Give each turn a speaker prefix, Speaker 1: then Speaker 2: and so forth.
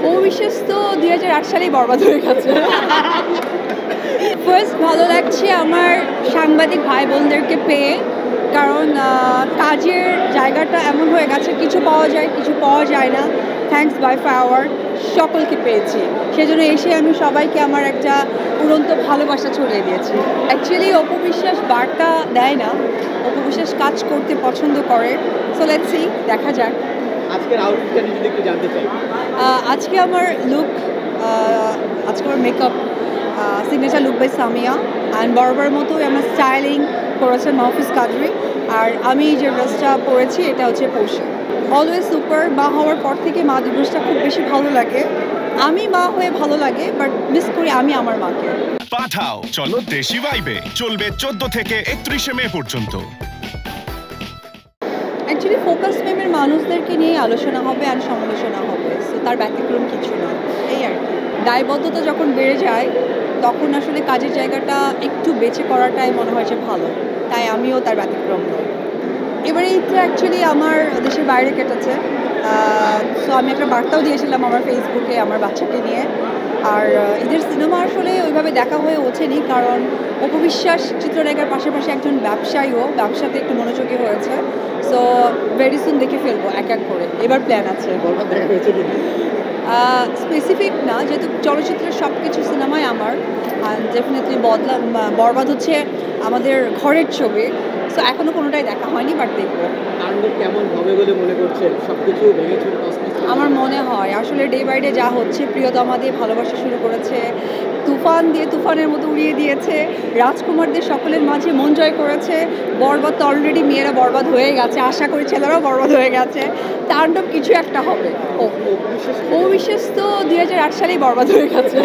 Speaker 1: অবিশ্বাস তো 2008 সালেই বরবাদ হয়ে গেছে। ফার্স্ট ভালো লাগছে আমার সাংবাদিক ভাই বোনদেরকে পেয়ে, কারণ কাজের জায়গাটা এমন হয়ে গেছে কিছু পাওয়া যায় কিছু পাওয়া যায় না। থ্যাঙ্কস বাই ফ্লাওয়ার সকলকে পেয়েছি, সেজন্য এসে আমি সবাইকে আমার একটা উড়ন্ত ভালোবাসা ছড়িয়ে দিয়েছি। অ্যাকচুয়ালি অপবিশ্বাস বার্তা দেয় না, অপবিশ্বাস কাজ করতে পছন্দ করে। সো লেটস সি, দেখা যাক।
Speaker 2: আজকের আউটফিটটা নিয়ে যদি একটু জানতে চাই।
Speaker 1: আজকে আমার লুক, আজকে আমার makeup signature look by Samia, and বরাবরের মতোই আমার স্টাইলিং করেছেন মাহফুজ কাদরি। আর আমি যে ড্রেসটা পরেছি এটা হচ্ছে পরশু। Always super. মা হওয়ার পর থেকে মা দিবসটা খুব বেশি ভালো লাগে। আমি মা হয়ে ভালো লাগে, বাট মিস করি আমি আমার মাকে।
Speaker 3: পাঠাও চলো দেশি ভাইবে, চলবে 14 থেকে 31 মে পর্যন্ত।
Speaker 1: অ্যাকচুয়ালি ফোকাস মেমের মানুষদেরকে নিয়ে আলোচনা হবে আর সমালোচনা হবে, সো তার ব্যতিক্রম কিছু না, এই আর কি। দায়বদ্ধতা যখন বেড়ে যায় তখন আসলে কাজের জায়গাটা একটু বেছে করাটাই মনে হয় যে ভালো, তাই আমিও তার ব্যতিক্রম নই। এবারে ঈদটা অ্যাকচুয়ালি আমার দেশের বাইরে কেটেছে, সো আমি একটা বার্তাও দিয়েছিলাম আমার ফেসবুকে আমার বাচ্চাকে নিয়ে। আর ঈদের সিনেমা আসলে ওইভাবে দেখা হয়ে ওঠেনি, কারণ অপবিশ্বাস চিত্রনায়িকার পাশাপাশি একজন ব্যবসায়ীও ব্যবসাতে একটু মনোযোগী হয়েছে। সো ভেরি সুন দেখে ফেলবো এক এক করে, এবার প্ল্যান আছে।
Speaker 2: বরবাদ দেখা হয়েছে কি?
Speaker 1: স্পেসিফিক না, যেহেতু চলচ্চিত্রের সব কিছু সিনেমাই আমার, ডেফিনেটলি বরবাদ হচ্ছে আমাদের ঘরের ছবি। সো এখনও কোনোটাই দেখা হয়নি, বাট দেখবো।
Speaker 2: তাণ্ডব কেমন হবে বলে মনে করছেন? সব কিছু ভেঙে চুরে
Speaker 1: আমার মনে হয় আসলে ডে বাই ডে যা হচ্ছে, প্রিয়তমা দিয়ে ভালোবাসা শুরু করেছে, তুফান দিয়ে তুফানের মতো উড়িয়ে দিয়েছে, রাজকুমারদের সকলের মাঝে মন জয় করেছে। বরবাদ তো অলরেডি মেয়েরা বরবাদ হয়ে গেছে, আশা করি ছেলেরাও বরবাদ হয়ে গেছে। তাণ্ডব কিছু একটা হবে। অবিশ্বাস তো 2008 সালেই বরবাদ হয়ে গেছে।